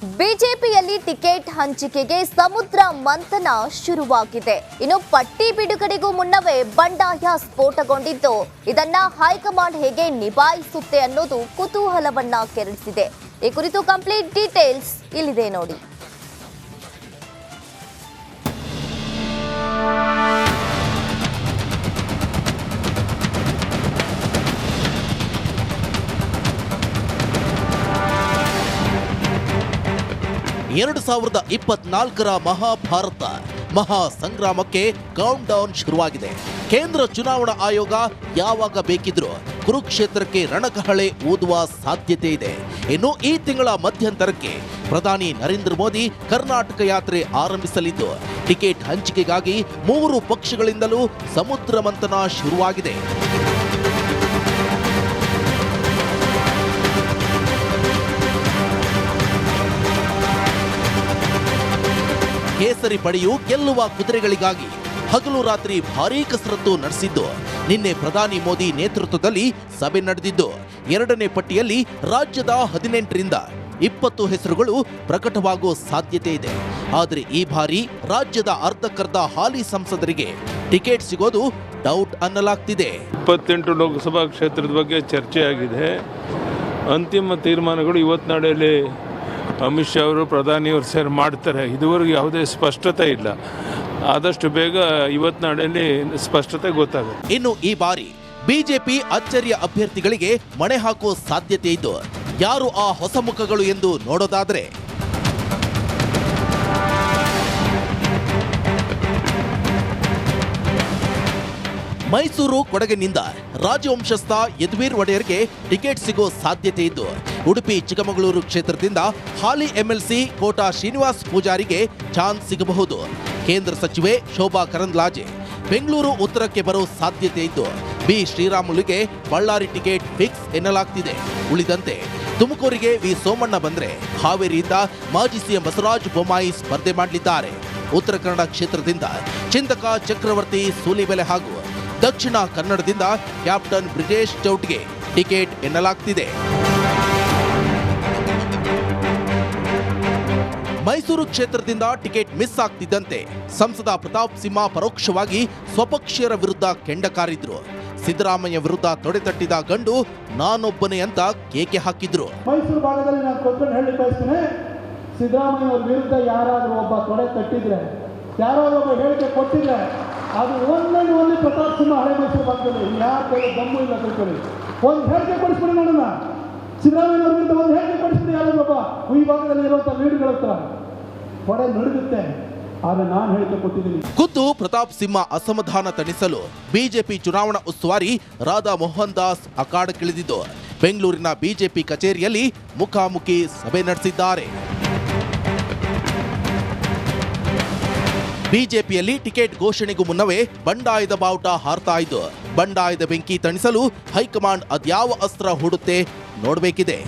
ಬಿಜೆಪಿಯಲ್ಲಿ ಟಿಕೆಟ್ ಹಂಚಿಕೆಗೆ ಸಮುದ್ರ ಮಂಥನ ಶುರುವಾಗಿದೆ. ಇನ್ನು ಪಟ್ಟಿ ಬಿಡುಗಡೆಗೂ ಮುನ್ನವೇ ಬಂಡಾಯ ಸ್ಫೋಟಗೊಂಡಿದ್ದು, ಇದನ್ನ ಹೈಕಮಾಂಡ್ ಹೇಗೆ ನಿಭಾಯಿಸುತ್ತೆ ಅನ್ನೋದು ಕುತೂಹಲವನ್ನ ಕೆರಳಿಸಿದೆ. ಈ ಕುರಿತು ಕಂಪ್ಲೀಟ್ ಡೀಟೇಲ್ಸ್ ಇಲ್ಲಿದೆ ನೋಡಿ. ಎರಡು 2024ರ ಮಹಾಭಾರತ ಮಹಾ ಸಂಗ್ರಾಮಕ್ಕೆ ಕೌಂಟ್ ಡೌನ್ ಶುರುವಾಗಿದೆ. ಕೇಂದ್ರ ಚುನಾವಣಾ ಆಯೋಗ ಯಾವಾಗ ಬೇಕಿದ್ರೂ ಕುರುಕ್ಷೇತ್ರಕ್ಕೆ ರಣಕಹಳೆ ಊದುವ ಸಾಧ್ಯತೆ ಇದೆ. ಇನ್ನು ಈ ತಿಂಗಳ ಮಧ್ಯಂತರಕ್ಕೆ ಪ್ರಧಾನಿ ನರೇಂದ್ರ ಮೋದಿ ಕರ್ನಾಟಕ ಯಾತ್ರೆ ಆರಂಭಿಸಲಿದ್ದು, ಟಿಕೆಟ್ ಹಂಚಿಕೆಗಾಗಿ 3 ಪಕ್ಷಗಳಿಂದಲೂ ಸಮುದ್ರ ಮಂಥನ ಶುರುವಾಗಿದೆ. ಕೇಸರಿ ಪಡೆಯು ಗೆಲ್ಲುವ ಕುದುರೆಗಳಿಗಾಗಿ ಹಗಲು ರಾತ್ರಿ ಭಾರೀ ಕಸರತ್ತು ನಡೆಸಿದ್ದು, ನಿನ್ನೆ ಪ್ರಧಾನಿ ಮೋದಿ ನೇತೃತ್ವದಲ್ಲಿ ಸಭೆ ನಡೆದಿದ್ದು, 2ನೇ ಪಟ್ಟಿಯಲ್ಲಿ ರಾಜ್ಯದ 18ರಿಂದ 20 ಹೆಸರುಗಳು ಪ್ರಕಟವಾಗುವ ಸಾಧ್ಯತೆ ಇದೆ. ಆದರೆ ಈ ಬಾರಿ ರಾಜ್ಯದ ಅರ್ಧಕ್ಕರ್ಧ ಹಾಲಿ ಸಂಸದರಿಗೆ ಟಿಕೆಟ್ ಸಿಗೋದು ಡೌಟ್ ಅನ್ನಲಾಗ್ತಿದೆ. 28 ಲೋಕಸಭಾ ಕ್ಷೇತ್ರದ ಬಗ್ಗೆ ಚರ್ಚೆ ಆಗಿದೆ. ಅಂತಿಮ ತೀರ್ಮಾನಗಳು ಇವತ್ತು ನಾಳೆಯಲ್ಲಿ ಅಮಿತ್ ಶಾ ಅವರು ಪ್ರಧಾನಿಯವರು ಸೇರಿ ಮಾಡ್ತಾರೆ. ಇದುವರೆಗೂ ಯಾವುದೇ ಸ್ಪಷ್ಟತೆ ಇಲ್ಲ. ಆದಷ್ಟು ಬೇಗ ಇವತ್ತು ನಾಳೆಯಲ್ಲಿ ಸ್ಪಷ್ಟತೆ ಗೊತ್ತಾಗುತ್ತೆ. ಇನ್ನು ಈ ಬಾರಿ ಬಿಜೆಪಿ ಅಚ್ಚರಿಯ ಅಭ್ಯರ್ಥಿಗಳಿಗೆ ಮಣೆ ಹಾಕುವ ಸಾಧ್ಯತೆ ಇದ್ದು, ಯಾರು ಆ ಹೊಸ ಮುಖಗಳು ಎಂದು ನೋಡೋದಾದ್ರೆ ಮೈಸೂರು ಕೊಡಗಿನಿಂದ ರಾಜವಂಶಸ್ಥ ಯದುವೀರ್ ಒಡೆಯರ್ಗೆ ಟಿಕೆಟ್ ಸಿಗೋ ಸಾಧ್ಯತೆ ಇದ್ದು, ಉಡುಪಿ ಚಿಕ್ಕಮಗಳೂರು ಕ್ಷೇತ್ರದಿಂದ ಹಾಲಿ ಎಂಎಲ್ಸಿ ಕೋಟಾ ಶ್ರೀನಿವಾಸ್ ಪೂಜಾರಿಗೆ ಚಾನ್ಸ್ ಸಿಗಬಹುದು. ಕೇಂದ್ರ ಸಚಿವೆ ಶೋಭಾ ಕರಂದ್ಲಾಜೆ ಬೆಂಗಳೂರು ಉತ್ತರಕ್ಕೆ ಬರೋ ಸಾಧ್ಯತೆ ಇದ್ದು, ಬಿ ಶ್ರೀರಾಮುಲುಗೆ ಬಳ್ಳಾರಿ ಟಿಕೆಟ್ ಫಿಕ್ಸ್ ಎನ್ನಲಾಗ್ತಿದೆ. ಉಳಿದಂತೆ ತುಮಕೂರಿಗೆ ವಿ ಸೋಮಣ್ಣ ಬಂದ್ರೆ ಹಾವೇರಿಯಿಂದ ಮಾಜಿ ಸಿಎಂ ಬಸವರಾಜ ಬೊಮ್ಮಾಯಿ ಸ್ಪರ್ಧೆ ಮಾಡಲಿದ್ದಾರೆ. ಉತ್ತರ ಕನ್ನಡ ಕ್ಷೇತ್ರದಿಂದ ಚಿಂತಕ ಚಕ್ರವರ್ತಿ ಸೂಲಿಬೆಲೆ ಹಾಗೂ ದಕ್ಷಿಣ ಕನ್ನಡದಿಂದ ಕ್ಯಾಪ್ಟನ್ ಬ್ರಿಜೇಶ್ ಚೌಟ್ಗೆ ಟಿಕೆಟ್ ಎನ್ನಲಾಗ್ತಿದೆ. ಮೈಸೂರು ಕ್ಷೇತ್ರದಿಂದ ಟಿಕೆಟ್ ಮಿಸ್ ಆಗ್ತಿದ್ದಂತೆ ಸಂಸದ ಪ್ರತಾಪ್ ಸಿಂಹ ಪರೋಕ್ಷವಾಗಿ ಸ್ವಪಕ್ಷೀಯರ ವಿರುದ್ಧ ಕೆಂಡ ಕಾರಿದ್ರು. ಸಿದ್ದರಾಮಯ್ಯ ವಿರುದ್ಧ ತೊಡೆತಟ್ಟಿದ ಗಂಡು ನಾನೊಬ್ಬನೇ ಅಂತ ಕೇಕೆ ಹಾಕಿದ್ರು. ಮೈಸೂರು ಭಾಗದಲ್ಲಿ ನಾನು ಕೊಟ್ಟು ಹೇಳಿ ಬಯಸ್ತೇನೆ, ಸಿದ್ದರಾಮಯ್ಯ ಅವರ ವಿರುದ್ಧ ಯಾರಾದರೂ ಒಬ್ಬ ತೊಡೆ ತಟ್ಟಿದ್ರೆ, ಯಾರಾದರೂ ಒಬ್ಬ ಹೇಳಿಕೆ ಕೊಟ್ಟಿದ್ರೆ, ಅದು ಒಂದೇ ಪ್ರತಾಪ್ ಸಿಂಹ ಹಳೆ ಮೈಸೂರು ಭಾಗದಲ್ಲಿ ಯಾರ ಕೈಲಿ ದಮ್ಮು ಇಲ್ಲ. ತಿಳ್ಕೊಳ್ಳಿ, ಒಂದು ಹೇಳಿಕೆ ಕೊಡಿಸ್ಬಿಡಿ ನೋಡೋಣ. ಸಿದ್ದರಾಮಯ್ಯ ಅವರ ವಿರುದ್ಧ ಒಂದು ಹೇಳಿಕೆ ಕೊಡಿಸ್ಬಿಡಿ. ಯಾರೊಬ್ಬ ಈ ಭಾಗದಲ್ಲಿ ಇರುವಂಥ ಲೀಡ್ಗಳ ಹತ್ರ ತೊಡೆ ನಡುಗುತ್ತೆ. ಆದರೆ ನಾನು ಹೇಳಿಕೆ ಕೊಟ್ಟಿದ್ದೀನಿ. ಖುದ್ದು ಪ್ರತಾಪ್ ಸಿಂಹ ಅಸಮಾಧಾನ ತಣಿಸಲು ಬಿಜೆಪಿ ಚುನಾವಣಾ ಉಸ್ತುವಾರಿ ರಾಧಾ ಮೋಹನ್ ದಾಸ್ ಅಖಾಡಕ್ಕಿಳಿದಿದ್ದು, ಬೆಂಗಳೂರಿನ ಬಿಜೆಪಿ ಕಚೇರಿಯಲ್ಲಿ ಮುಖಾಮುಖಿ ಸಭೆ ನಡೆಸಿದ್ದಾರೆ. ಬಿಜೆಪಿಯಲ್ಲಿ ಟಿಕೆಟ್ ಘೋಷಣೆಗೂ ಮುನ್ನವೇ ಬಂಡಾಯದ ಬಾವುಟ ಹಾರ್ತಾ ಇದ್ದು, ಬಂಡಾಯದ ಬೆಂಕಿ ತಣಿಸಲು ಹೈಕಮಾಂಡ್ ಅದ್ಯಾವ ಅಸ್ತ್ರ ಹೂಡುತ್ತೆ ನೋಡಬೇಕಿದೆ.